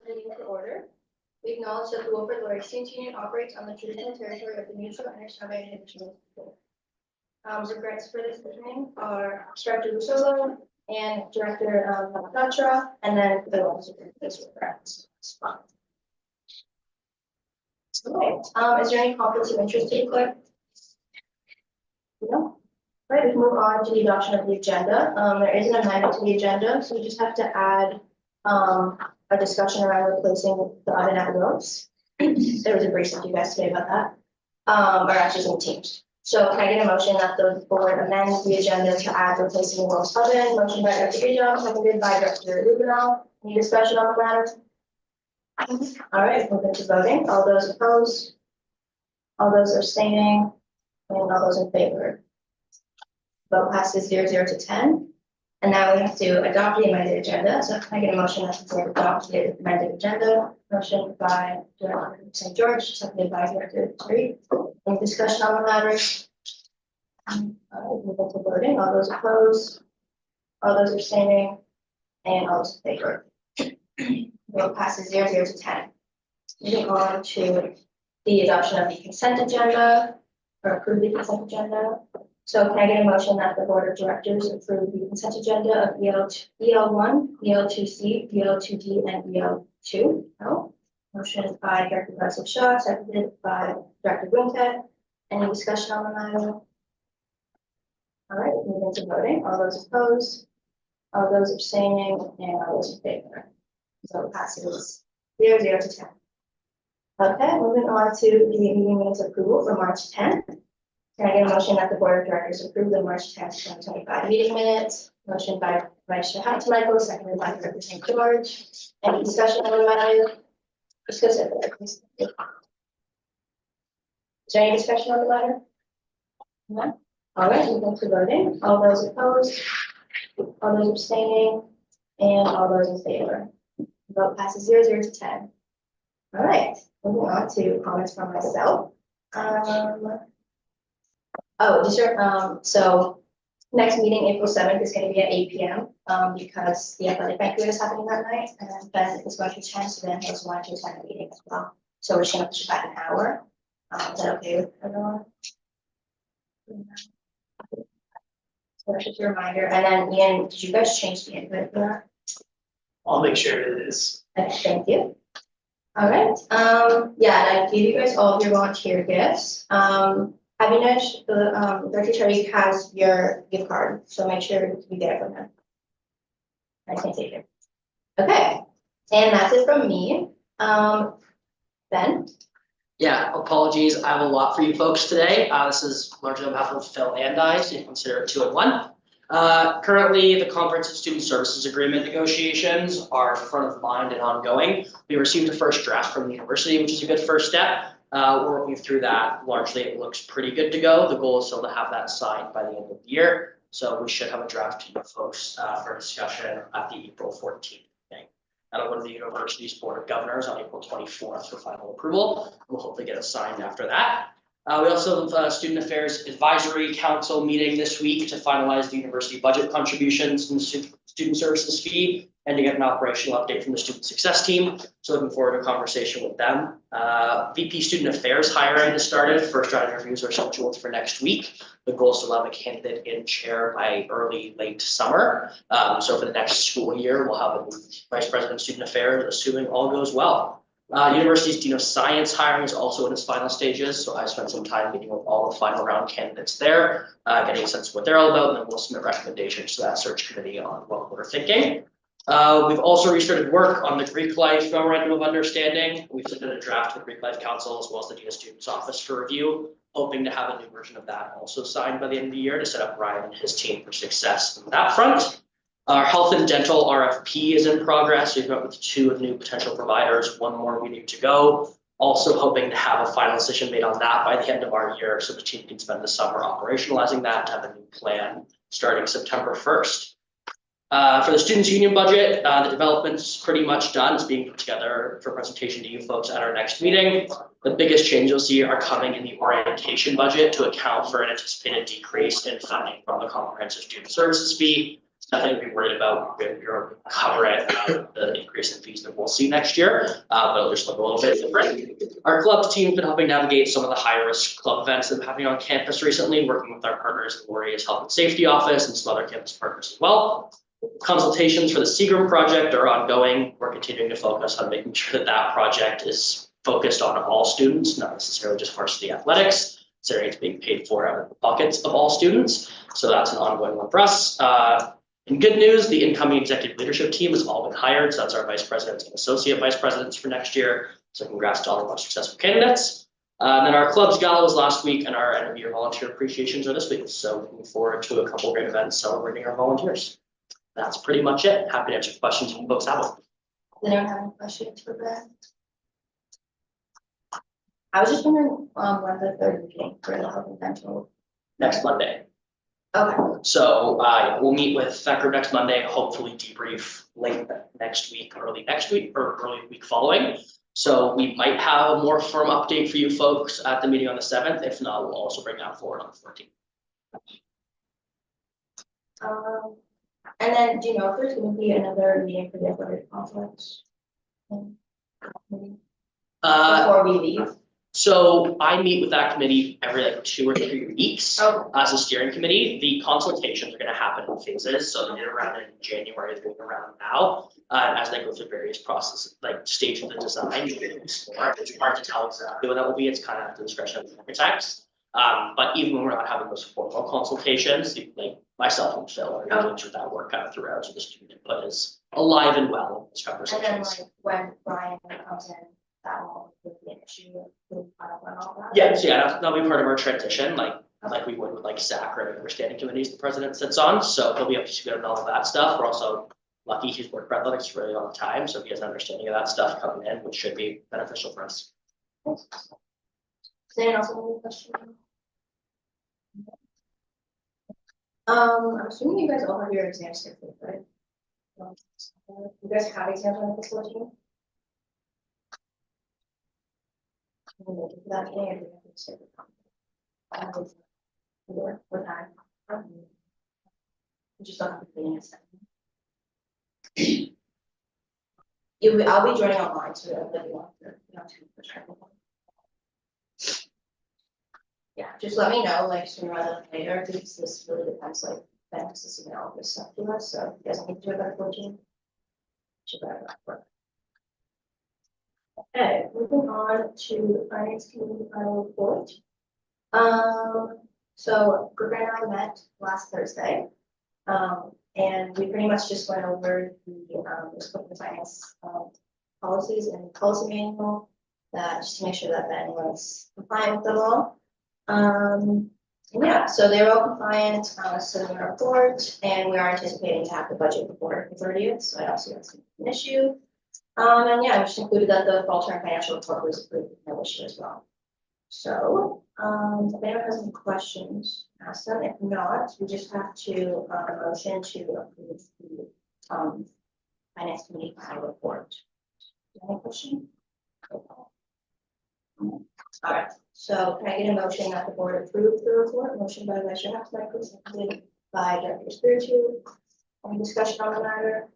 Meeting to order. We acknowledge that the Wilfrid Laurier Student Union operates on the traditional territory of the Mutual and Anishinaabe Indigenous people. Regrets for this evening are Director Rusolo and Director Nakatra, and then the ones who this regrets. Okay. Is there any conflicts of interest to declare? No. Right, we can move on to the adoption of the agenda. There is an amendment to the agenda, so we just have to add a discussion around replacing the oven at Willows. There was a briefing to you guys today about that, or actually some teams. So can I get a motion that the board amends the agenda to add replacing the Willows oven? Motion by Director Bijom, seconded by Director Rubinall. Any discussion on the matter? All right, moving to voting. All those opposed? All those abstaining? And all those in favor? Vote passes 0-0 to 10. And now we have to adopt the amended agenda. So can I get a motion that the board adopt the amended agenda? Motion by Director St. George, seconded by Director Reed. Any discussion on the matter? Move into voting. All those opposed? All those abstaining? And all those in favor? Vote passes 0-0 to 10. Moving on to the adoption of the consent agenda, or approve the consent agenda. So can I get a motion that the board of directors approve the consent agenda of EL1, EL2C, EL2D, and EL2? No. Motion by Director Leslie Shaw, seconded by Director Wingted. Any discussion on the matter? All right, moving to voting. All those opposed, all those abstaining, and all those in favor. So it passes 0-0 to 10. Okay, moving on to the meeting minutes approval for March 10th. Can I get a motion that the board of directors approve the March 10th, 2025 meeting minutes? Motion by Vice Chair Hatmichael, seconded by Director St. George. Any discussion on the matter? Discuss it. Is there any discussion on the matter? No. All right, moving to voting. All those opposed, all those abstaining, and all those in favor. Vote passes 0-0 to 10. All right, moving on to comments from myself. So next meeting, April 7th, is going to be at 8 p.m. Because the athletic banquet is happening that night, and Ben is going to attend, so then he's going to attend the meeting as well. So we're just going to push it back an hour. Is that okay with everyone? So that's just a reminder. And then Ian, did you guys change the invite for that? I'll make sure it is. Okay, thank you. All right. Yeah, and I gave you guys all of your volunteer gifts. Abhinesh, the Director Tariq has your gift card, so make sure you get it from him. I can take it. Okay, and that's it from me. Ben? Yeah, apologies. I have a lot for you folks today. This is largely on behalf of Phil and I, so you can consider it 2 in 1. Currently, the Comprehensive Student Services Agreement negotiations are front of mind and ongoing. We received a first draft from the university, which is a good first step. We're working through that. Largely, it looks pretty good to go. The goal is still to have that signed by the end of the year. So we should have a draft to you folks for discussion at the April 14th meeting. That'll go to the university's Board of Governors on April 24th for final approval. We'll hopefully get it signed after that. We also have a Student Affairs Advisory Council meeting this week to finalize the university budget contributions and the student services fee and to get an operational update from the student success team. So looking forward to a conversation with them. VP Student Affairs hiring has started. First round interviews are scheduled for next week. The goal is to have a candidate in chair by late summer. So for the next school year, we'll have a Vice President of Student Affairs, assuming all goes well. University's Dean of Science hiring is also in its final stages, so I spent some time meeting with all the final round candidates there, getting a sense of what they're all about, and then we'll submit recommendations to that search committee on what we're thinking. We've also restarted work on the Greek Life Memorandum of Understanding. We've submitted a draft to the Greek Life Council as well as the Dean of Students Office for review, hoping to have a new version of that also signed by the end of the year to set up Ryan and his team for success on that front. Our health and dental RFP is in progress. We've met with 2 new potential providers, 1 more we need to go. Also hoping to have a final decision made on that by the end of our year so the team can spend the summer operationalizing that to have a new plan starting September 1st. For the Students' Union budget, the development's pretty much done. It's being put together for presentation to you folks at our next meeting. The biggest changes you'll see are coming in the orientation budget to account for an anticipated decrease in funding from the Comprehensive Student Services fee. nothing to be worried about. We're cover it, the increase in fees that we'll see next year, but it'll just look a little bit different. Our clubs team has been helping navigate some of the high risk club events that have been happening on campus recently, working with our partners, the Warriors Health and Safety Office and some other campus partners as well. Consultations for the Seagram project are ongoing. We're continuing to focus on making sure that that project is focused on all students, not necessarily just varsity athletics. Considering it's being paid for out of the pockets of all students. So that's an ongoing one for us. In good news, the incoming executive leadership team has all been hired. So that's our vice presidents and associate vice presidents for next year. So congrats to all of our successful candidates. And then our club's gala was last week and our end of year volunteer appreciations are this week. So looking forward to a couple great events celebrating our volunteers. That's pretty much it. Happy to answer questions from folks have them. Does anyone have any questions for Ben? I was just wondering, when the third meeting for the health and dental. Next Monday. Okay, So we'll meet with that group next Monday, hopefully debrief late next week, early next week, or early week following. So we might have a more firm update for you folks at the meeting on the 7th. If not, we'll also bring that forward on the 14th. and then do you know if there's gonna be another meeting for the athletic complex? Before we leave? So I meet with that committee every like 2 or 3 weeks. Oh. As a steering committee. The consultations are gonna happen in phases, so they did around in January, they're doing around now. As they go through various processes, like stage of the design, it's hard to tell exactly what that will be, it's kind of at the discretion of the architects. But even when we're not having those formal consultations, like myself and Phil are engaged with that work kind of throughout, so the student input is alive and well in these And then conversations. like when Brian comes in, that will be an issue with all that. Yeah, so yeah, that'll be part of our transition, like we would with like SAC or other standing committees the president sits on, so he'll be up to speed on all of that stuff. We're also lucky he's worked for athletics for a really long time, so he has an understanding of that stuff coming in, which should be beneficial for us. Does anyone else have any questions? I'm assuming you guys all have your exams scheduled, right? You guys have exams on the 14th? That day, or do you have to schedule it? What time? You just don't have to be in a second. I'll be joining online, so if you want to. Yeah, just let me know, like, sooner rather than later, because this really depends, like, thanks to submit all this stuff to us, so if you guys need to do it by 14. Should better not work. Okay, moving on to the finance committee final report. So Group and I met last Thursday. And we pretty much just went over the finance policies and policy manual, just to make sure that Ben was compliant with them all. And yeah, so they were all compliant, submitting a report, and we are anticipating to have the budget before the 30th, so I also see an issue. And yeah, I just included that the fall term financial report was approved, no issue as well. So, if anyone has any questions, ask them. If not, we just have to, motion to approve the, finance committee final report. Any question? All right, so can I get a motion that the board approve the report? Motion by Vice Chair Hapsmeyer, seconded by Director Spiritu. Any discussion on the matter?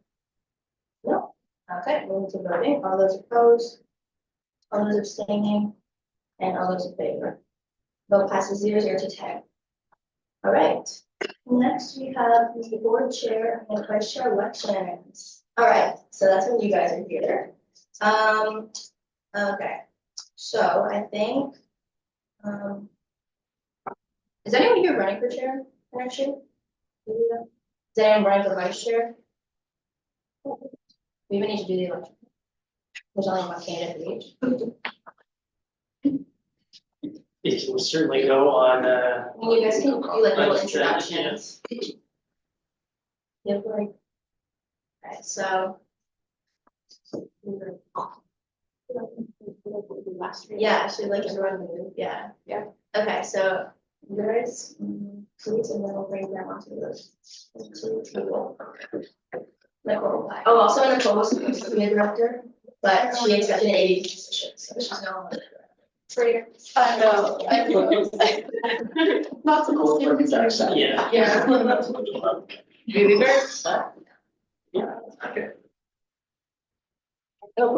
No. Okay, moving to voting. All those opposed? All those abstaining? And all those in favor? Vote passes 0-0 to 10. All right, next we have the board chair and vice chair elections. All right, so that's when you guys are here. Okay, so I think, is anyone here running for chair for next year? Is anyone running for vice chair? We even need to do the election. There's only one candidate for each. It will certainly go on, You guys can do like little Right, introductions. Yep, like. Alright, so. Yeah, actually like everyone to move, yeah. Yeah. Okay, so yours, please, and then we'll bring them onto those. Nicole. Oh, also Nicole was supposed to be a director, but she accepted an AD position, so she's no longer. I know. Lots of Cool, students for are that. yeah. Yeah. Really fair? Yeah, okay. All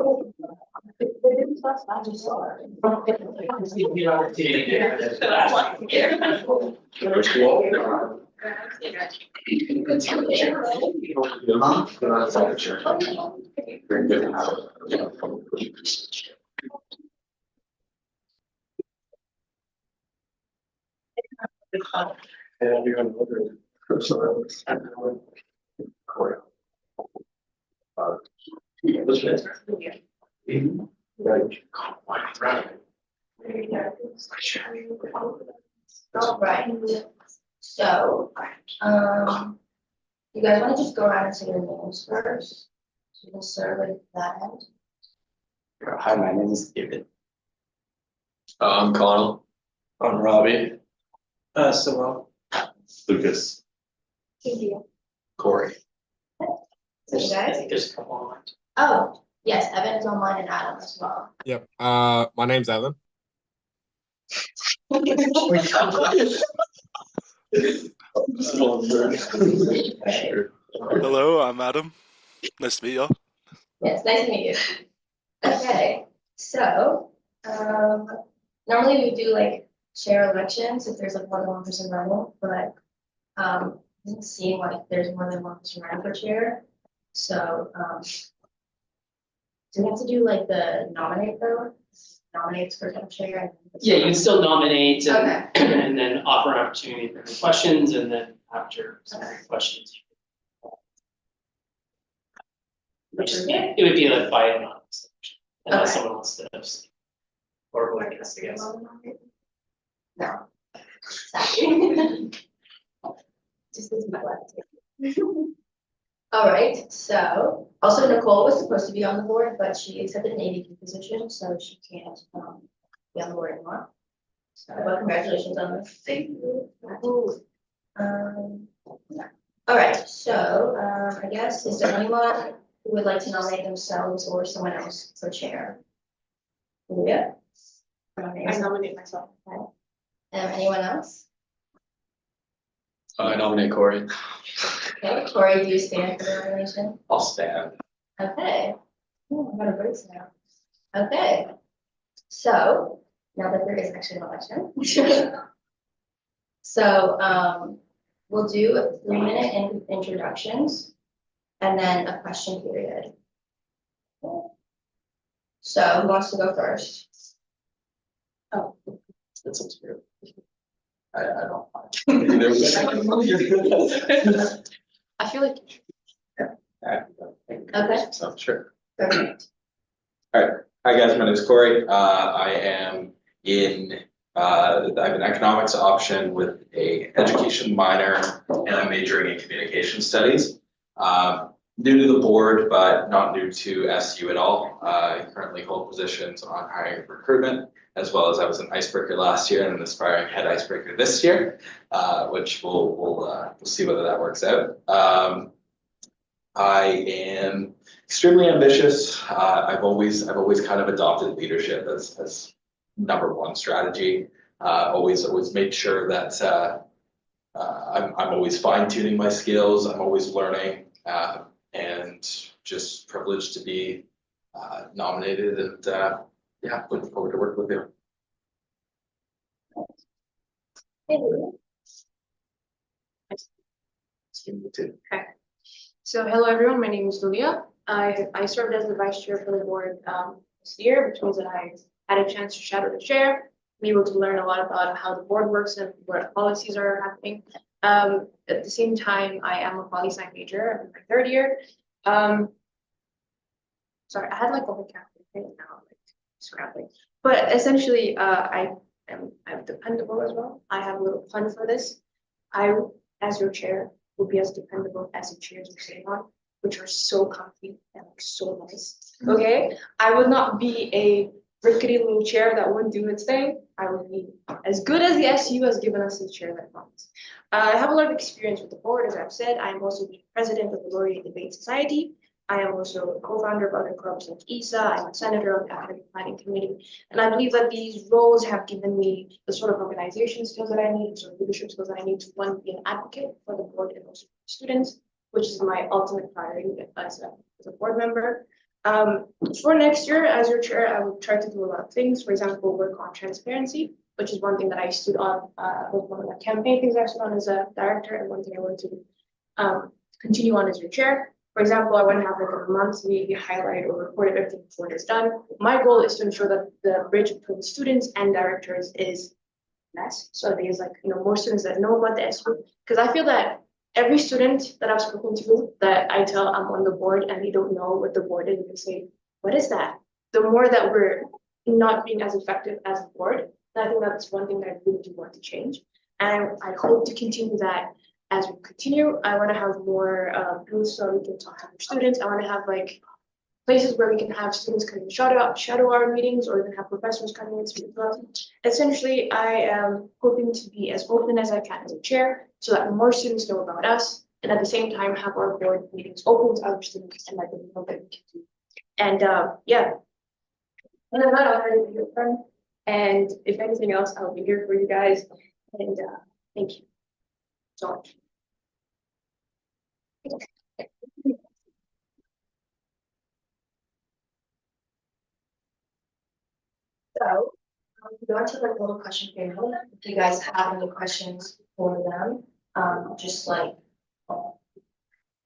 right, so, you guys wanna just go around and say your names first? So you can start with that end. Hi, my name is David. I'm Connell. I'm Robbie. So, Lucas. Corey. So you guys, there's a couple on. oh, yes, Evan is online and Adam as well. Yep. My name's Evan. Hello, I'm Adam. Nice to meet y'all. Yes, nice to meet you. Okay, so, normally we do like chair elections if there's like more than one person running, but, it doesn't seem like there's more than one person running for chair, so, do we have to do like the nominate though? Nominates for town chair? Yeah, you can still nominate Okay. and then offer an opportunity for any questions, and then after some questions. Which is, it would be like by anonymous, unless Okay. someone wants to abstain. Or vote against, I guess. No. Sorry. Just as my left. All right, so also Nicole was supposed to be on the board, but she accepted an AVP position, so she can't be on the board anymore. So, well, congratulations on this. Thank you. All right, so I guess, is there anyone who would like to nominate themselves or someone else for chair? Julia? I nominate myself. Anyone else? I nominate Corey. Okay, Corey, do you stand for the nomination? I'll stand. Okay. Oh, I'm gonna vote now. Okay. So, now that there is actually an election. So, we'll do 3-minute introductions and then a question period. So, who wants to go first? That sounds weird. I don't mind. I feel like Okay. So, sure. Perfect. Hi guys, my name is Corey. I am in, I have an economics option with a education minor and I'm majoring in communication studies. New to the board, but not new to SU at all. I currently hold positions on hiring and recruitment, as well as I was an icebreaker last year and an aspiring head icebreaker this year, which we'll see whether that works out. I am extremely ambitious. I've always kind of adopted leadership as number one strategy. Always made sure that I'm always fine tuning my skills. I'm always learning, and just privileged to be nominated. And yeah, looking forward to working with you. So hello everyone, my name is Lulia. I served as the vice chair for the board this year, which means that I had a chance to shadow the chair, be able to learn a lot about how the board works and what policies are happening. At the same time, I am a poli-sci major. I'm in my third year. Sorry, I had like a whole calculator right now, like scrapping. But essentially, I'm dependable as well. I have a little pun for this. I, as your chair, will be as dependable as the chairs you're sitting on, which are so comfy and like so nice. Okay, I would not be a rickety little chair that wouldn't do its thing. I would be as good as the SU has given us this chair that promise. I have a lot of experience with the board, as I've said. I'm also the president of the Laureate Debate Society, I am also a co-founder of other clubs like ESA. I'm a senator on the academic planning committee. And I believe that these roles have given me the sort of organization skills that I need, sort of leadership skills that I need to one, be an advocate for the board and also for students, which is my ultimate priority as a board member. For next year, as your chair, I will try to do a lot of things. For example, work on transparency, which is one thing that I stood on, was one of the campaign things I stood on as a director, and one thing I want to continue on as your chair. For example, I want to have like a monthly highlight or report of everything the board has done. My goal is to ensure that the bridge between students and directors is less. So there's like, more students that know about the SU, because I feel that every student that I've spoken to that I tell I'm on the board and they don't know what the board is, they say, what is that? The more that we're not being as effective as a board, and I think that's one thing that I really do want to change. And I hope to continue that as we continue. I want to have more booths so we can talk to our students. I want to have like places where we can have students come and shadow our meetings, or even have professors coming and speak to us. Essentially, I am hoping to be as open as I can as a chair, so that more students know about us, and at the same time have our board meetings open to other students and let them know that we can do. And yeah, and I'm not already your friend. And if anything else, I'll be here for you guys. And thank you so much. So, going to the little question period, if you guys have any questions for them, just like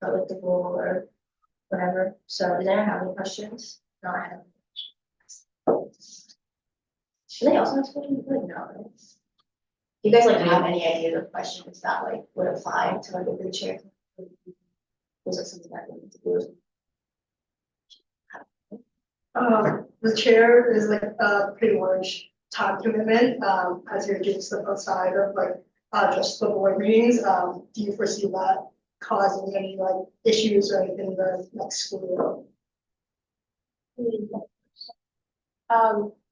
predictable or whatever. So, does anyone have any questions? No, I have. Should they also have questions? Like, no, right? You guys like have any idea of questions that like would apply to like a good chair? Was it something that we need to do? The chair is like a pretty large time commitment, as you're doing stuff outside of like, just the board meetings. Do you foresee that causing any like issues or anything in the next school year?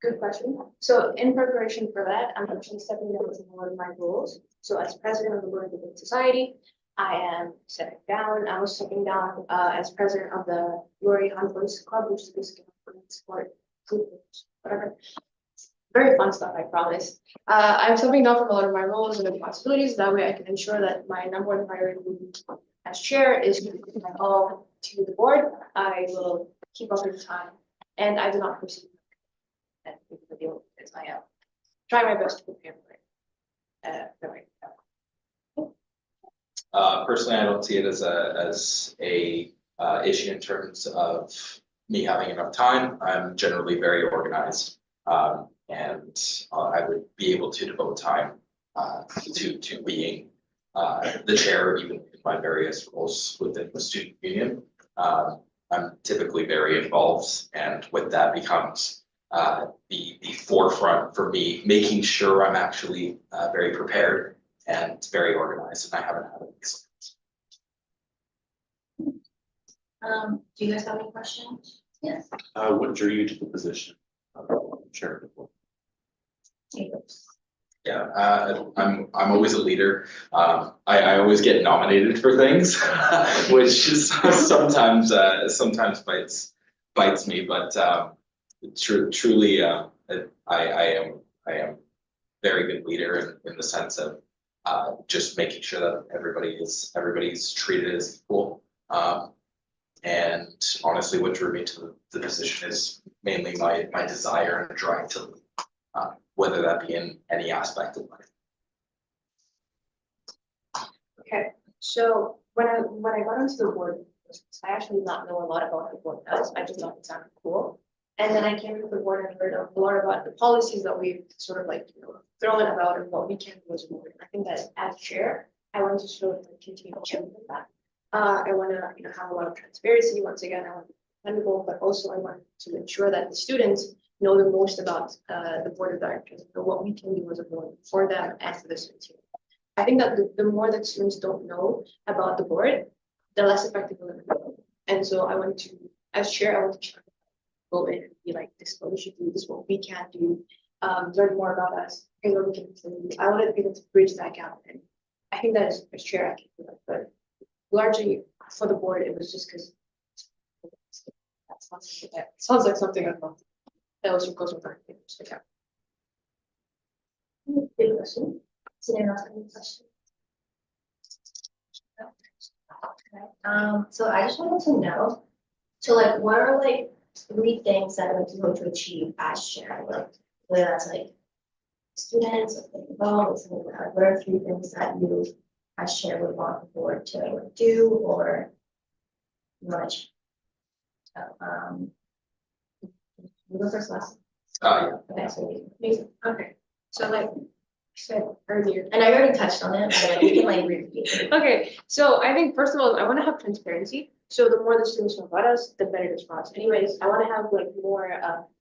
Good question. So in preparation for that, I'm actually stepping down from one of my roles. So as president of the Women Building Society, I am stepping down. I was stepping down as president of the Lori Hunt Voice Club, which is basically sport, food, whatever. Very fun stuff, I promise. I'm stepping down from a lot of my roles and responsibilities. That way I can ensure that my number one priority as chair is to give my all to the board. I will keep up with time, and I do not foresee that big of a deal because I am trying my best to prepare for it. Personally, I don't see it as a issue in terms of me having enough time. I'm generally very organized, and I would be able to devote time to being the chair, even in my various roles within the student union. I'm typically very involved, and with that becomes the forefront for me, making sure I'm actually very prepared and very organized, and I haven't had any experience. Do you guys have any questions? Yes. What drew you to the position of chair? Yeah, I'm always a leader. I always get nominated for things, which is sometimes bites me, but truly I am very good leader in the sense of just making sure that everybody's treated as equal. And honestly, what drew me to the position is mainly my desire and drive to lead, whether that be in any aspect of life. Okay, so when I got into the board, I actually did not know a lot about what the board does. I just thought it sounded cool. And then I came to the board and heard a lot about the policies that we've sort of like, thrown about and what we can do as a board. I think that as chair, I want to sort of continue to champion that. I want to, have a lot of transparency. Once again, I want to be dependable, but also I want to ensure that the students know the most about the board of directors, and what we can do as a board for them and for the students. I think that the more that students don't know about the board, the less effective we'll be. And so I want to, as chair, I want to go in and be like, this is what we should do, this is what we can do, learn more about us, and what we can do. I want to be able to bridge that gap. And I think that as chair, I can do that. But largely for the board, it was just because Sounds like something I'd love to. That also goes with our papers, okay. Good question. Does anyone else have any questions? No? Okay, so I just wanted to know, so like, what are like 3 things that like you hope to achieve as chair, like, whether that's like students, or like involved, or something like that, what are 3 things that you as chair would want the board to like, do or much? You go first, last. Yeah. Okay, so Amazing, okay, so like I said earlier. and I already touched on it, but like, we can like repeat it. Okay, so I think first of all, I want to have transparency. So the more the students know about us, the better it is for us. Anyways, I want to have like more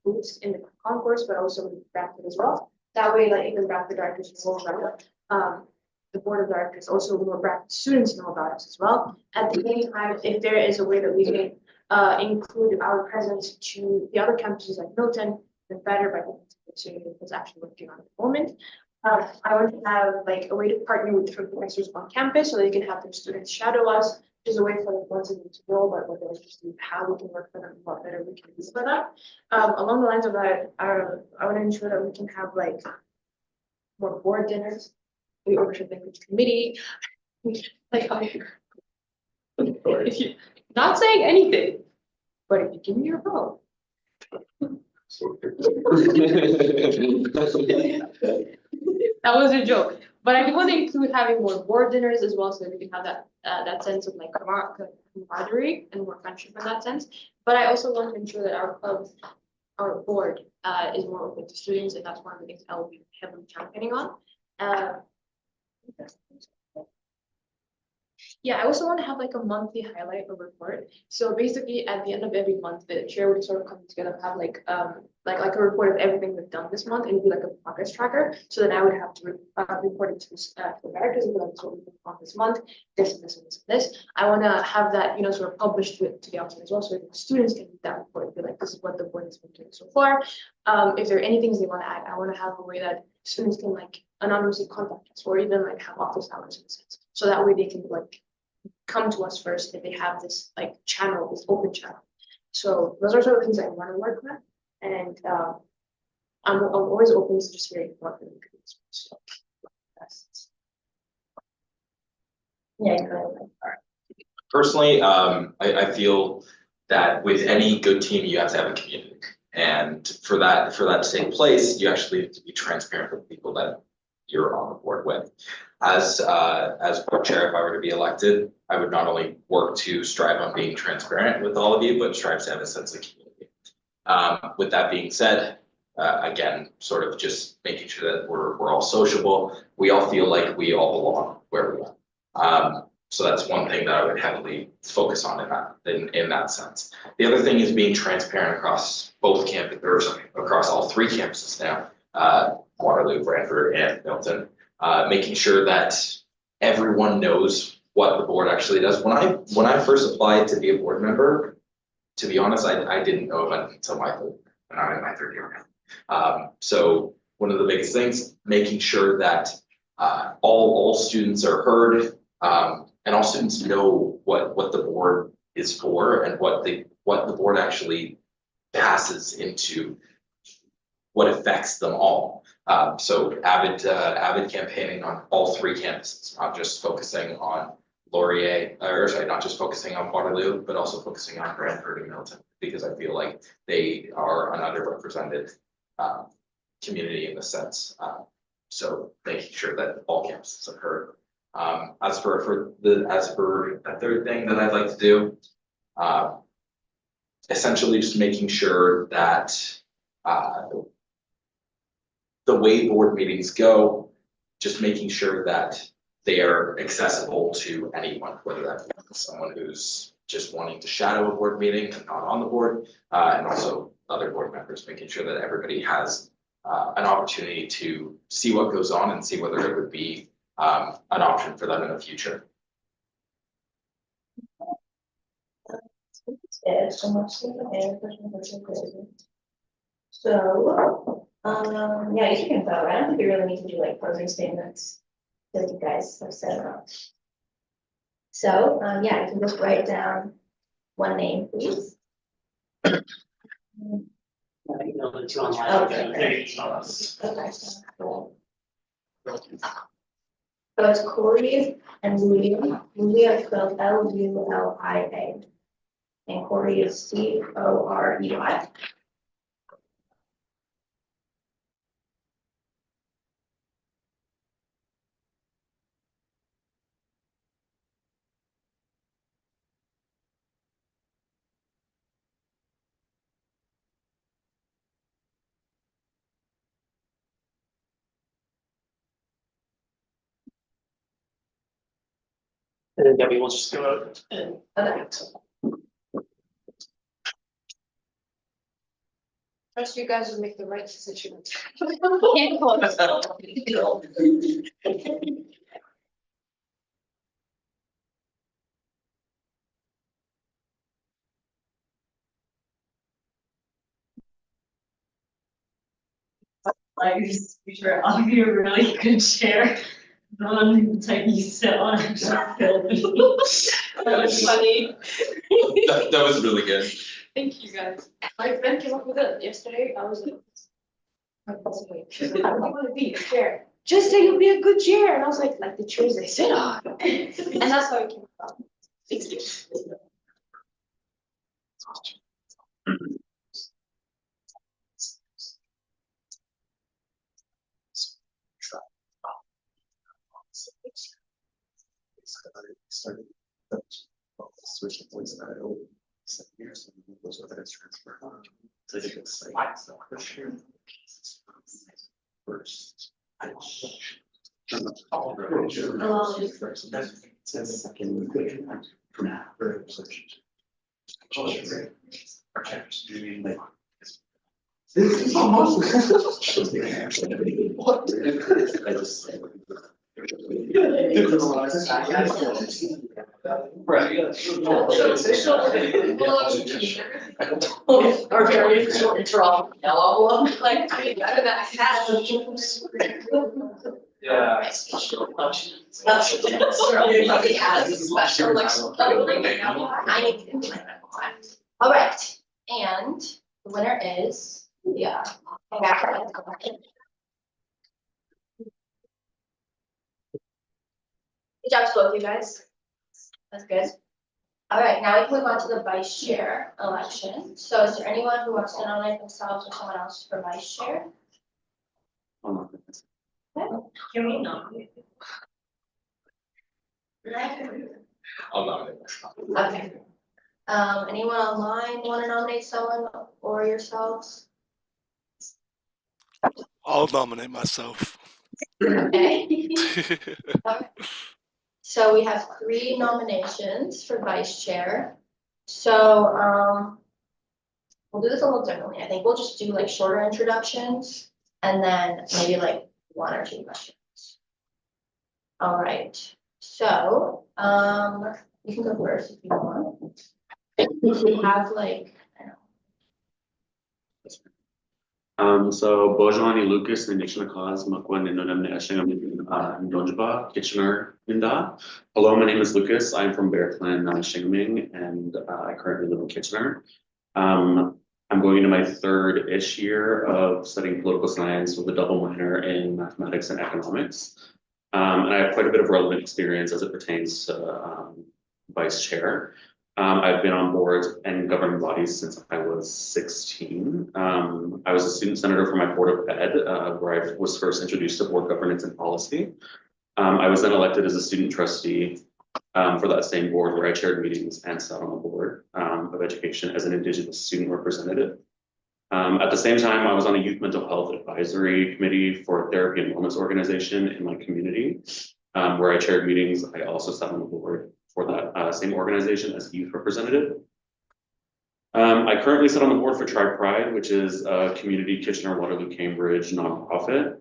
booths in the concourse, but also in Bradford as well. That way, like even Bradford directors know about it. The board of directors also more Bradford students know about us as well. At the same time, if there is a way that we can include our presence to the other campuses like Milton, then better, but it's actually working on at the moment. I want to have like a way to partner with different professors on campus so they can have their students shadow us, which is a way for the ones who need to know about what they're interested in, how we can work for them, what better we can do for them. Along the lines of that, I want to ensure that we can have like more board dinners. We oversee the language committee. Like, if you not saying anything, but if you give me your vote. That was a joke, but I do want to include having more board dinners as well, so that we can have that that sense of like camaraderie and more friendship in that sense. But I also want to ensure that our club, our board, is more open to students, and that's one of the things I will be heavily championing on. Yeah, I also want to have like a monthly highlight or report. So basically, at the end of every month, the chair would sort of come together and have like a report of everything we've done this month, and it'd be like a progress tracker. So then I would have to report it to the directors and be like, this is what we've done on this month, this and this and this and this. I want to have that, sort of published to the outside as well, so the students can read that report and be like, this is what the board has been doing so far. If there are any things they want to add, I want to have a way that students can like anonymously contact us, or even like have office hours in a sense. So that way they can like come to us first if they have this like channel, this open channel. So those are sort of things I want to work with, and I'm always open to just hearing what the so that's Yeah, you go ahead. Personally, I feel that with any good team, you have to have a community. And for that to take place, you actually have to be transparent with people that you're on the board with. As board chair, if I were to be elected, I would not only work to strive on being transparent with all of you, but strive to have a sense of community. With that being said, again, sort of just making sure that we're all sociable. We all feel like we all belong where we are. So that's one thing that I would heavily focus on in that sense. The other thing is being transparent across both across all 3 campuses now, Waterloo, Brantford, and Milton, making sure that everyone knows what the board actually does. When I first applied to be a board member, to be honest, I didn't know about it until when I'm in my 3rd year now. So one of the biggest things, making sure that all students are heard, and all students know what the board is for and what the board actually passes into what affects them all. So avid campaigning on all 3 campuses, not just focusing on not just focusing on Waterloo, but also focusing on Brantford and Milton, because I feel like they are an underrepresented community in this sense. So making sure that all campuses are heard. As for the 3rd thing that I'd like to do, essentially just making sure that the way board meetings go, just making sure that they are accessible to anyone, whether that be someone who's just wanting to shadow a board meeting and not on the board, and also other board members, making sure that everybody has an opportunity to see what goes on and see whether it would be an option for them in the future. Yeah, so much. So, yeah, you can vote. I don't think we really need to do like closing statements that you guys have said about. So, yeah, you can just write down one name, please. It's online. Okay. So it's Corey and Lulia. Lulia is spelled Lulia. And Corey is Corey. And then Debbie will just go out and. Okay. Trust you guys will make the right decision. Like, just be sure I'll be a really good chair. The one type you sit on, I just killed me. That was funny. That was really good. Thank you guys. My friend came up with it yesterday. I was like, she's like, I don't want to be a chair. Just say you'll be a good chair. And I was like the chairs they sit on. And that's how it came about. Thank you. Switching points that I owe 7 years and those are that transfer. So I think it's like for sure. First. Second. From that. This is almost. What? I just. Right. Our very short draw, yellow, like, I mean, better than I had. Yeah. Everybody has a special, like, I need to implement one. All right, and the winner is, yeah. Good job to both of you guys. That's good. All right, now we can move on to the vice chair election. So is there anyone who wants to nominate themselves or someone else for vice chair? Can we nominate? I'll nominate myself. Okay. Anyone online want to nominate someone or yourselves? I'll nominate myself. Okay. Alright. So we have 3 nominations for vice chair. So, we'll do this a little differently. I think we'll just do like shorter introductions and then maybe like 1 or 2 questions. All right, so, you can go first if you want. We have like, I don't know. So Bojwani Lucas and Nixon cause Makwan and Nodam Ashingam Donjba, Kitchener Inda. Hello, my name is Lucas. I'm from Bear Clan, Shingaming, and I currently live in Kitchener. I'm going into my 3rd-ish year of studying political science with a double minor in mathematics and economics. And I have quite a bit of relevant experience as it pertains to vice chair. I've been on boards and governing bodies since I was 16. I was a student senator for my Board of Ed, where I was first introduced to board governance and policy. I was then elected as a student trustee for that same board where I chaired meetings and sat on the board of education as an Indigenous student representative. At the same time, I was on a youth mental health advisory committee for a therapy and wellness organization in my community, where I chaired meetings. I also sat on the board for that same organization as a youth representative. I currently sit on the board for Tribe Pride, which is a community Kitchener-Waterloo Cambridge nonprofit.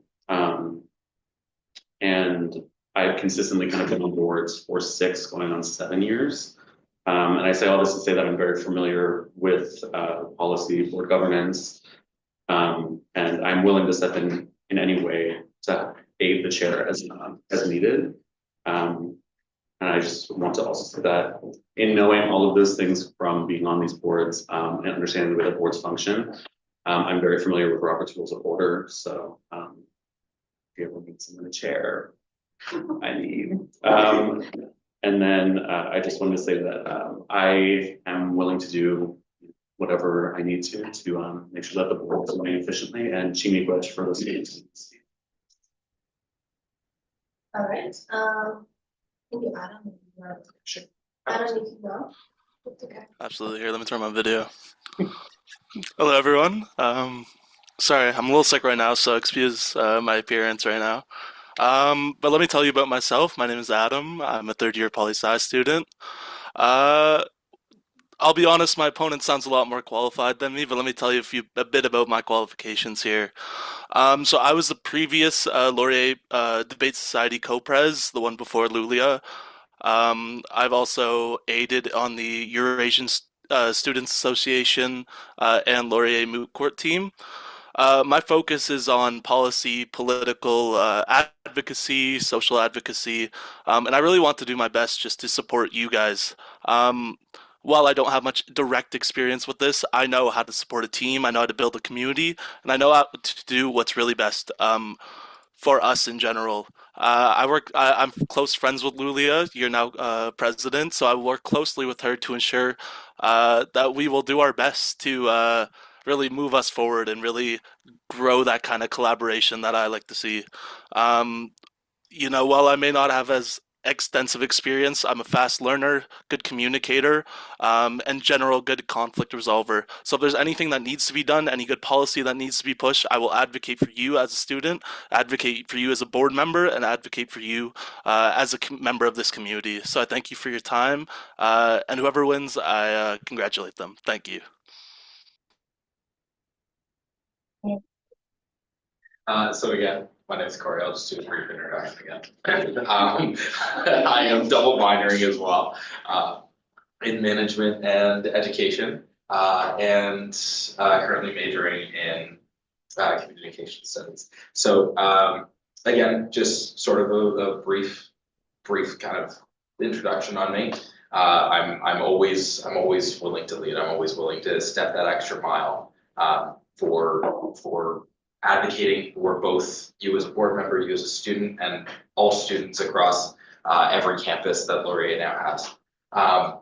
And I've consistently kind of been on boards for 6 going on 7 years. And I say all this to say that I'm very familiar with policy, board governance, and I'm willing to step in any way to aid the chair as needed. And And I just want to also say that in knowing all of those things from being on these boards, and understanding the way the boards function, I'm very familiar with Robert's Rules of Order, so, if you ever need someone to chair, I need. And then, I just wanted to say that, I am willing to do whatever I need to make sure that the board is running efficiently, and Chimi Gwetch for those meetings. All right, thank you, Adam. Sure. Adam, you can go. It's okay. Absolutely. Here, let me turn my video. Hello, everyone. Sorry, I'm a little sick right now, so excuse my appearance right now. But let me tell you about myself. My name is Adam. I'm a third-year poli-sci student. I'll be honest, my opponent sounds a lot more qualified than me, but let me tell you a bit about my qualifications here. So I was the previous Laurier Debate Society co-pres, the one before Lulia. I've also aided on the Eurasian Students Association and Laurier Moot Court team. My focus is on policy, political advocacy, social advocacy, and I really want to do my best just to support you guys. While I don't have much direct experience with this, I know how to support a team, I know how to build a community, and I know how to do what's really best for us in general. I'm close friends with Lulia, you're now president, so I work closely with her to ensure that we will do our best to really move us forward and really grow that kind of collaboration that I like to see. While I may not have as extensive experience, I'm a fast learner, good communicator, and general good conflict resolver. So if there's anything that needs to be done, any good policy that needs to be pushed, I will advocate for you as a student, advocate for you as a board member, and advocate for you as a member of this community. So I thank you for your time, and whoever wins, I congratulate them. Thank you. So again, my name is Corey. I'll just do a brief introduction again. I am double minoring as well in management and education, and currently majoring in communication studies. So again, just sort of a brief kind of introduction on me. I'm always willing to lead. I'm always willing to step that extra mile for advocating for both you as a board member, you as a student, and all students across every campus that Laurier now has. I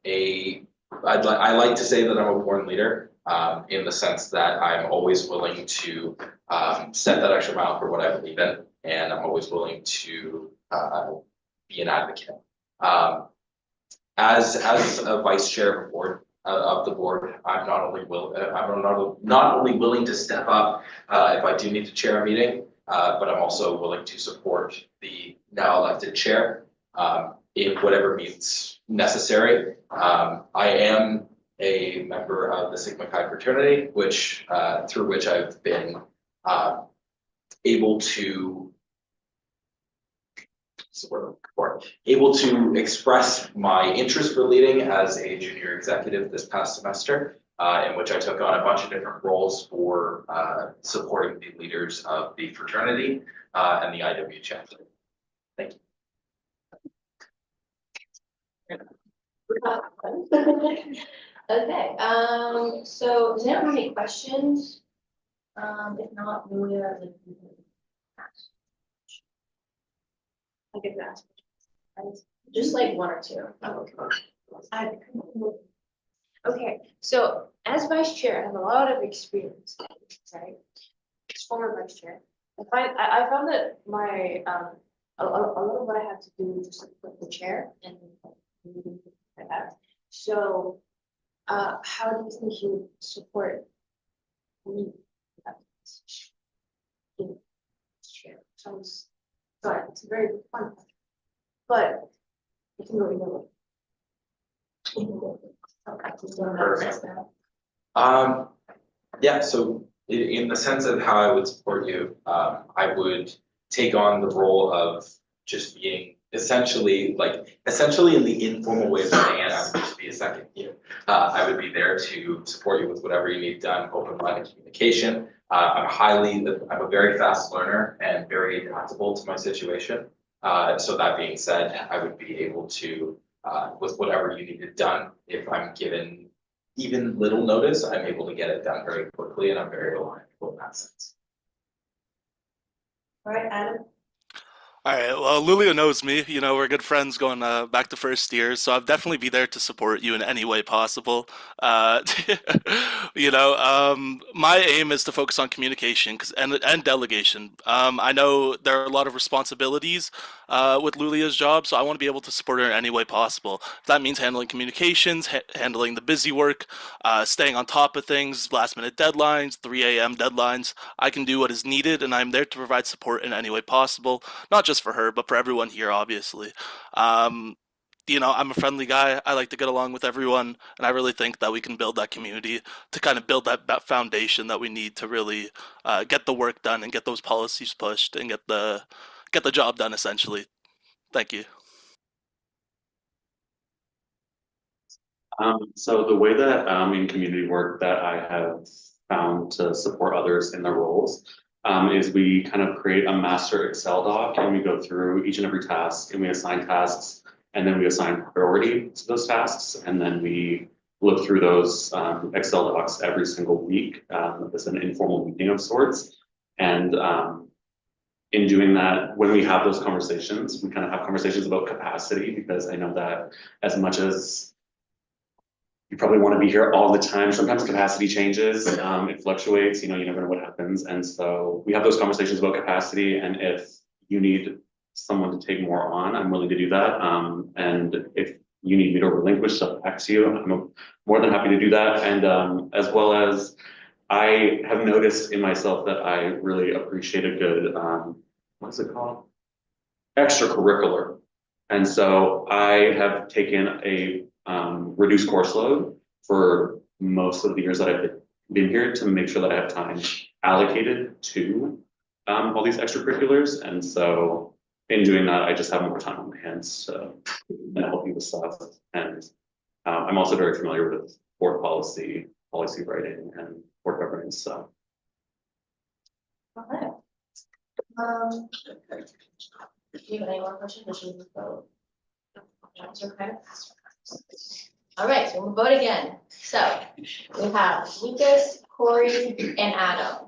like to say that I'm a born leader in the sense that I'm always willing to step that extra mile for what I believe in, and I'm always willing to be an advocate. As a vice chair of a board, of the board, I'm not only willing to step up if I do need to chair a meeting, but I'm also willing to support the now elected chair in whatever means necessary. I am a member of the Sigma Chi fraternity, which through which I've been able to express my interest for leading as a junior executive this past semester, in which I took on a bunch of different roles for supporting the leaders of the fraternity and the IW chapter. Thank you. Okay, so does anyone have any questions? If not, Julia, I could ask. Just like one or two. Okay, so as vice chair, I have a lot of experience, right? As former vice chair, I found that my a lot of what I have to do is just support the chair and like that. So, how do you think you would support me? Chair sounds, sorry, it's a very fun, but it can go either way. Yeah, so in the sense of how I would support you, I would take on the role of just being essentially in the informal way that I am, I would just be a second you. I would be there to support you with whatever you need done, open-minded communication. I'm a very fast learner and very adaptable to my situation. So that being said, I would be able to, with whatever you needed done, if I'm given even little notice, I'm able to get it done very quickly and I'm very reliable in that sense. All right, Adam? All right. Well, Lulia knows me. You know, we're good friends going back to first year, so I'll definitely be there to support you in any way possible. Uh, my aim is to focus on communication and delegation. I know there are a lot of responsibilities with Lulia's job, so I want to be able to support her in any way possible. That means handling communications, handling the busy work, staying on top of things, last minute deadlines, 3 a.m. deadlines. I can do what is needed, and I'm there to provide support in any way possible, not just for her, but for everyone here, obviously. Um, I'm a friendly guy. I like to get along with everyone, and I really think that we can build that community to kind of build that foundation that we need to really get the work done and get those policies pushed and get the job done. Essentially, thank you. So the way that in community work that I have found to support others in their roles is we kind of create a master Excel doc and we go through each and every task and we assign tasks and then we assign priority to those tasks and then we look through those Excel docs every single week as an informal meeting of sorts. And in doing that, when we have those conversations, we kind of have conversations about capacity because I know that as much as you probably want to be here all the time. Sometimes capacity changes, it fluctuates, you never know what happens. And so we have those conversations about capacity. And if you need someone to take more on, I'm willing to do that. And if you need me to relinquish stuff back to you, I'm more than happy to do that. And as well as I have noticed in myself that I really appreciate a good, what's it called? Extracurricular. And so I have taken a reduced course load for most of the years that I've been here to make sure that I have time allocated to all these extracurriculars. And so in doing that, I just have more time on my hands to help you with stuff. And I'm also very familiar with board policy writing, and board governance. So. All right. Do you have any more questions? Or should we vote? All right, so we'll vote again. So we have Lucas, Corey, and Adam.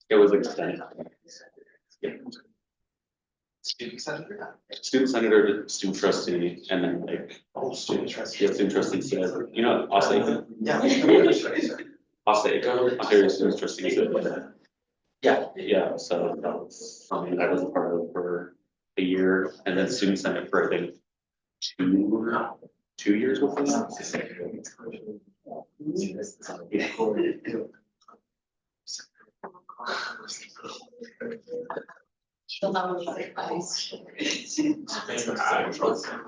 It was extended. Yeah. Student senator? Student senator, student trustee, and then Student trustee. yeah, student trustee said, Osage. Yeah. Osage, Ontario student trustee said. Yeah. Yeah, so that was something I was a part of for a year, and then student senate for I think 2 years with them. She'll have a lot of advice.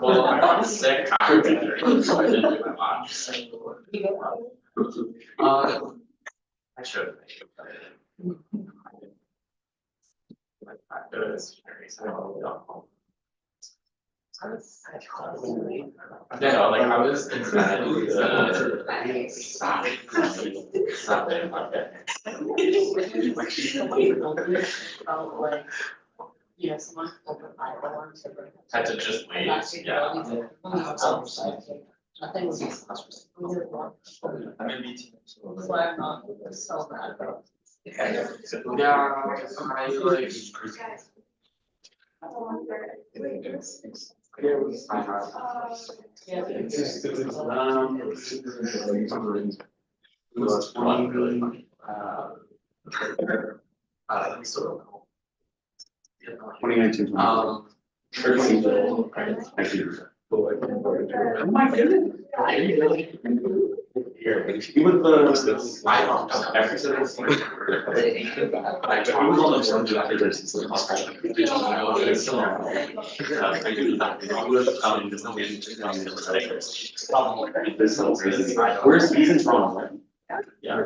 Well, I got sick. I didn't do my mom. I should. No, like I was Someone override the ones that were. had to just wait, yeah. Nothing was. I'm in BT. So I'm not so bad. Yeah, I like. was 20, 2019. Thank you. Even the. I don't know. Where's he's in Toronto, right? Yeah.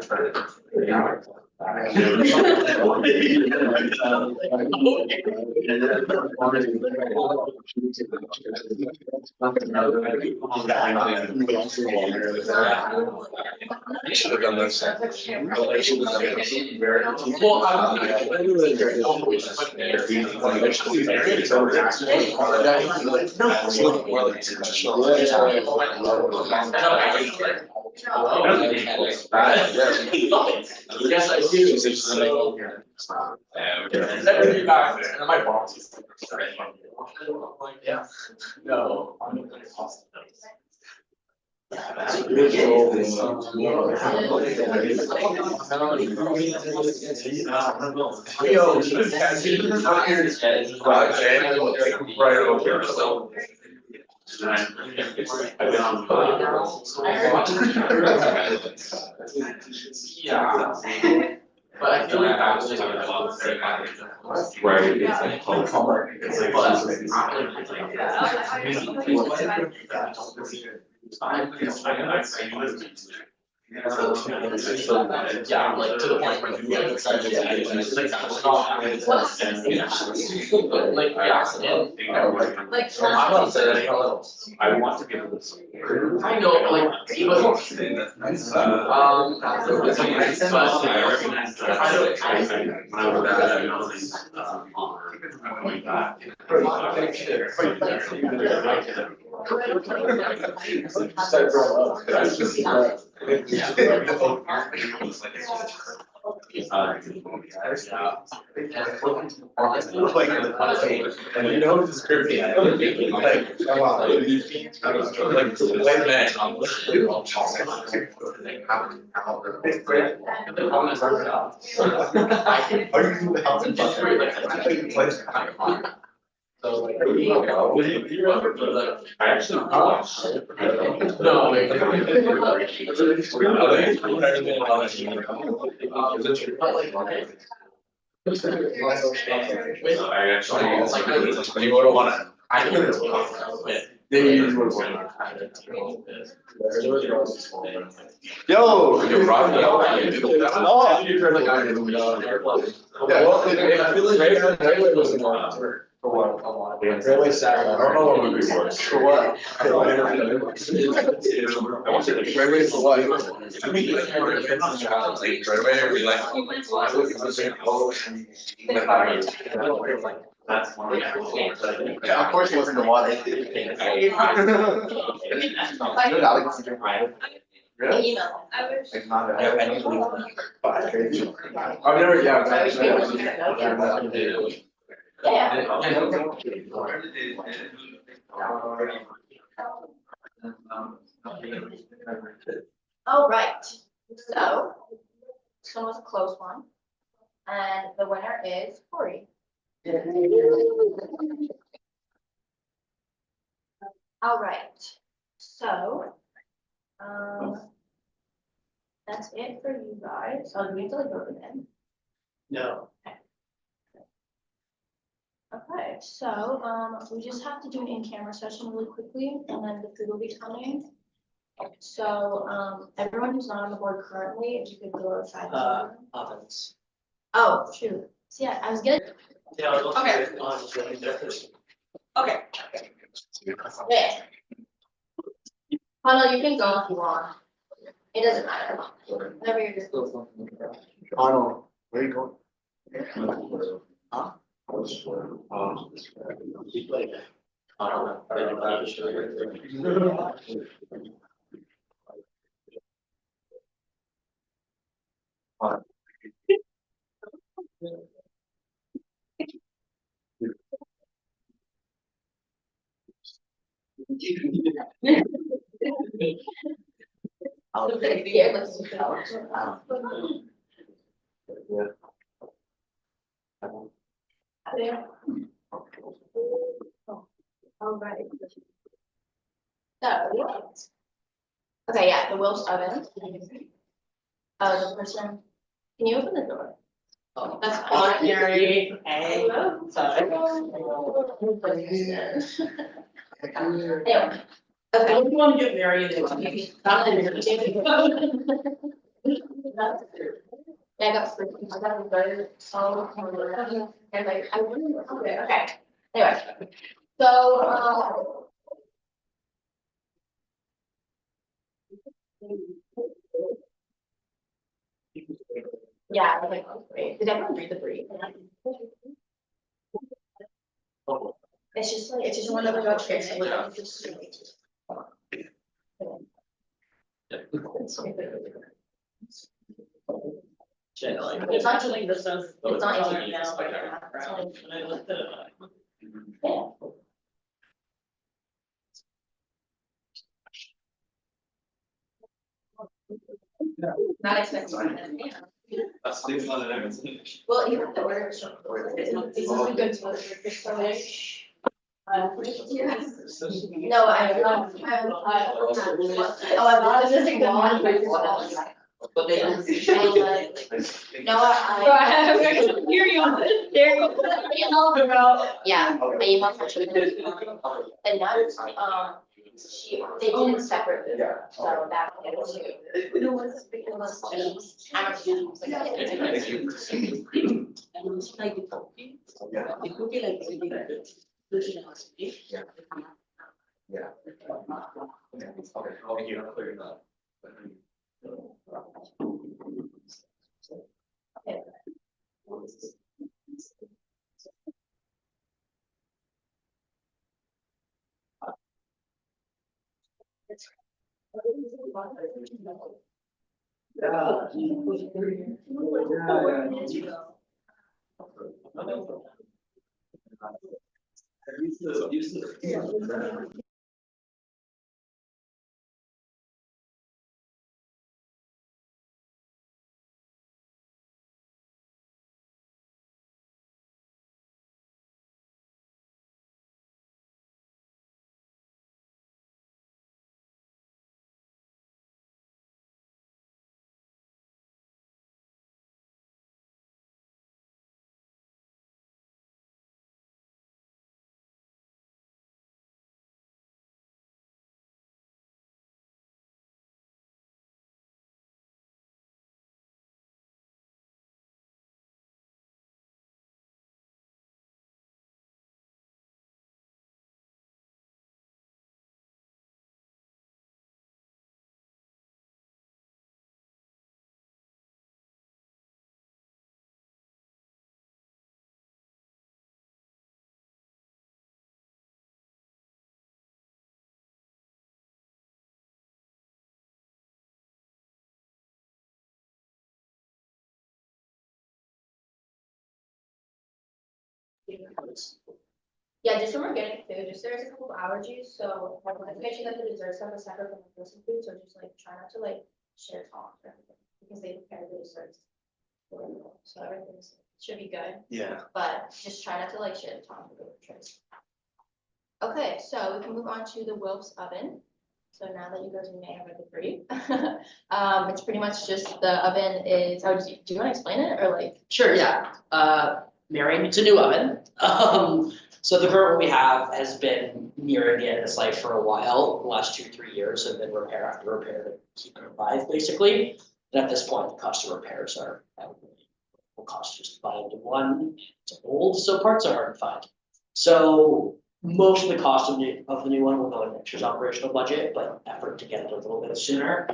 Should have done this. Yes, I do. My boss. Yeah. No. Yo, right over, so. I've been on. Yeah. But I feel like I was just. Right. Yeah, like to the point where you get excited. Like, yeah. Like, I'm not saying anything else. I want to be able to. I know, like, but. It's like, but I recognize that. I don't. When I was at, I was going back. And you know it's scripted. Like, come on. So like, you remember, like, I actually. No, like. I actually, you wouldn't wanna. I couldn't. They usually would want. Yo, You're right. Oh, you turned the guy in the middle. Yeah, well, I feel like Railway was in one for what? Railway Saturday, I don't know what movie it was. For what? I want to say Railway for what? I mean, like, Railway, or be like. I was saying, oh, and. That's one. Yeah, of course he wasn't the water. Really? Email. It's not. I need to leave. I've never, yeah. All right, so this one was a close one. And the winner is Corey. All right, so, that's it for you guys. Oh, do we have to like vote it in? No. Okay, so, we just have to do an in-camera session really quickly, and then the food will be coming. So, everyone who's not on the board currently, if you could go outside. the room. Ovens. Oh, shoot. So, yeah, I was gonna. Okay. Okay. Yeah. Oh, no, you can go if you want. It doesn't matter. Whatever you're doing. Arnold, where are you going? Huh? I'll sit here, let's do it. All right. So. Okay, yeah, the Wills oven. The person, can you open the door? Oh, that's fine. Gary, hey. Anyway, okay. Don't you want to get married? Yeah, I got freaking, I got a very solid, and like, I wouldn't, okay, anyway. So, yeah, like, great. Did everyone read the brief? It's just one of the negotiations. It's not like this is, it's not easy now. Yeah. Not expecting. That's the one that I was in. Well, you have to order. This is a good one. No, I. Oh, I bought this is a good one. But they don't. No, I. Here you are, there you go. Yeah, I emailed her. And now, they did it separately, so that was too. It was because I'm a student. Yeah, just when we're getting food, just there's a couple of allergies, so I wanted to make sure that the dessert stuff is separate from the frozen food, so just like try not to like share talk or everything, because they prepare the desserts. So everything should be good, Yeah. but just try not to like share the talk with the trays. Okay, so we can move on to the Wilps oven. So now that you guys may have read the brief, it's pretty much just the oven is, oh, do you want to explain it or like? Sure, yeah. Mary, it's a new oven. So the current one we have has been nearing the end of its life for a while. The last 2-3 years have been repair after repair to keep it alive, basically. And at this point, the cost of repairs are will cost just buy into one. It's old, so parts are hard to find. So most of the cost of the new one will go in next year's operational budget, but effort to get it a little bit sooner.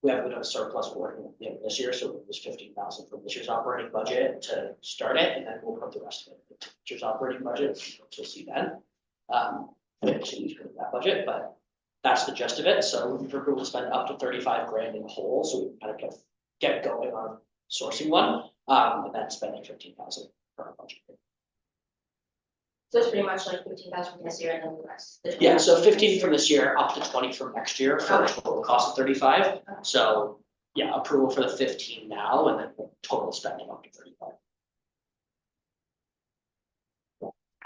We have a bit of a surplus working at the end of this year, so it was 15,000 from this year's operating budget to start it, and then we'll put the rest of it into next year's operating budget, which you'll see then. So we should that budget, but that's the gist of it. So looking for approval to spend up to 35 grand in the whole, so we can kind of get going on sourcing one, and then spending 15,000 per budget. So it's pretty much like 15,000 from this year and then the rest. the Yeah, so 20,000 15 this for year. this year, up to 20 for next year, for a Okay. total cost of 35. So, yeah, approval for the 15 now, and then total spending up to 35.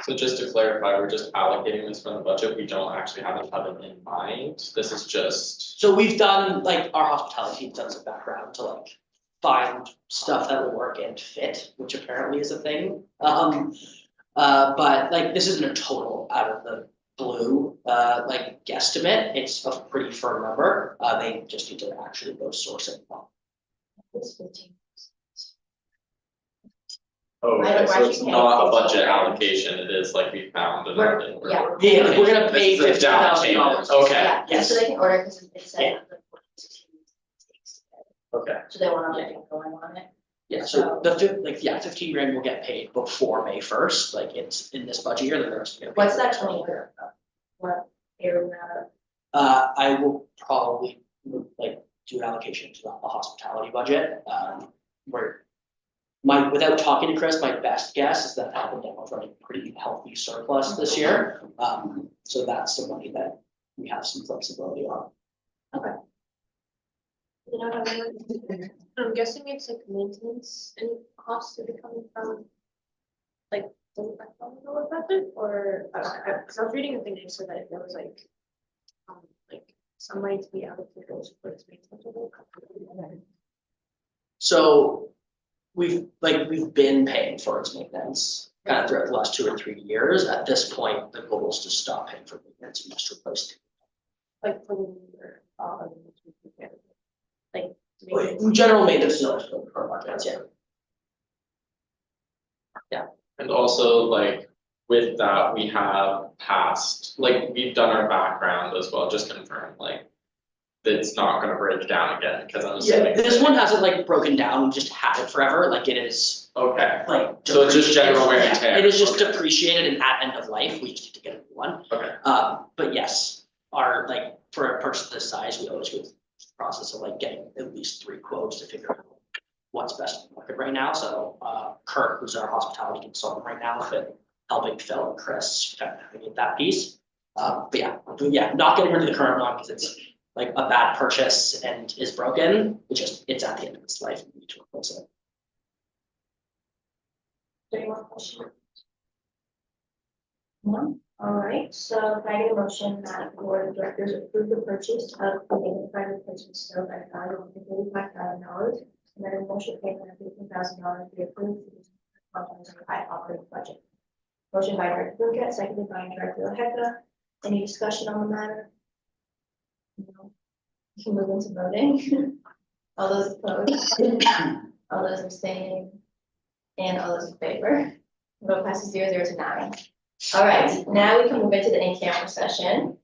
So just to clarify, we're just allocating this from the budget, we don't actually have it in mind, this is just. So we've done, like, our hospitality team done some background to like find stuff that will work and fit, which apparently is a thing. But like, this isn't a total out of the blue, like guesstimate, it's a pretty firm number, they just need to actually go source it. It's 15. Oh, I don't okay, so it's actually not a pay budget 15. allocation, it is like we found We're- another. yeah. Yeah, like, we're gonna pay This is a down $15,000. payment. Okay. Yeah, Yes. so they can order, because it said. Yeah. the 16 takes. Okay. So they want to get going on it. Yeah, so the 15 grand will get paid before May 1st, like it's in this budget year, then the rest will get paid. What's that 20 year? What area that? I will probably like do an allocation to the hospitality budget, where without talking to Chris, my best guess is that Apple Demo's running a pretty healthy surplus this year. So that's the money that we have some flexibility on. You know what I mean? I'm guessing it's like maintenance and costs to be coming from like the budget or, cause I was reading a thing that said that there was like some money to be allocated for this maintenance. So we've been paying for its maintenance kind of throughout the last 2 or 3 years. At this point, the goal is to stop paying for maintenance and just replace it. Like for the year, like. General maintenance is always for our budgets, yeah. And also like with that, we have passed, like we've done our background as well, just confirm like. It's not gonna break down again, cause I'm Yeah, assuming. this one hasn't like broken down, we just had it forever, like it is Okay, like. so it's just general wear and Yeah, tear. It is just Okay. depreciated and at end of life, we just need to get a new one. Okay. But yes, like for a purchase this size, we always go through the process of like getting at least 3 quotes to figure out what's best in the market right now. So Kurt, who's our hospitality consultant right now, has been helping Phil and Chris kind of navigate that piece. But yeah, not getting rid of the current one because it's like a bad purchase and is broken, it's at the end of its life, we need to replace it. Any more questions? No, all right, so can I get a motion that the board of directors approve the purchase of the magnified replacement stove at value of $35,000, and then a motion payment of $15,000 be approved for the 2025 operating budget. Motion by Director Burkett, seconded by Director Laheka. Any discussion on the matter? No. We can move into voting. All those opposed? All those abstaining? And all those in favor? Vote passes 0-0 to 9. All right, now we can move into the in-camera session.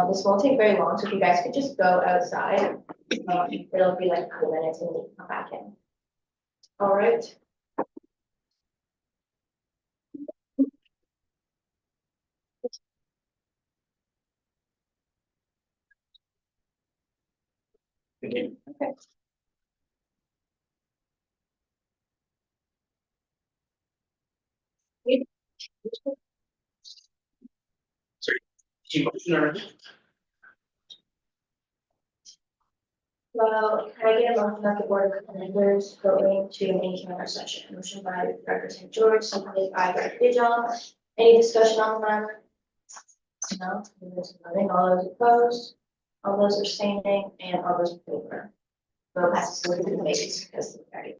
This won't take very long, so if you guys could just go outside. It'll be like 2 minutes and we can come back in. All right. Okay. Well, can I get a motion that the board of directors going to an in-camera session? Motion by Director St. George, seconded by Director Bijal. Any discussion on the matter? No, there's voting. All those opposed, all those abstaining, and all those in favor. Vote passes 0-0 because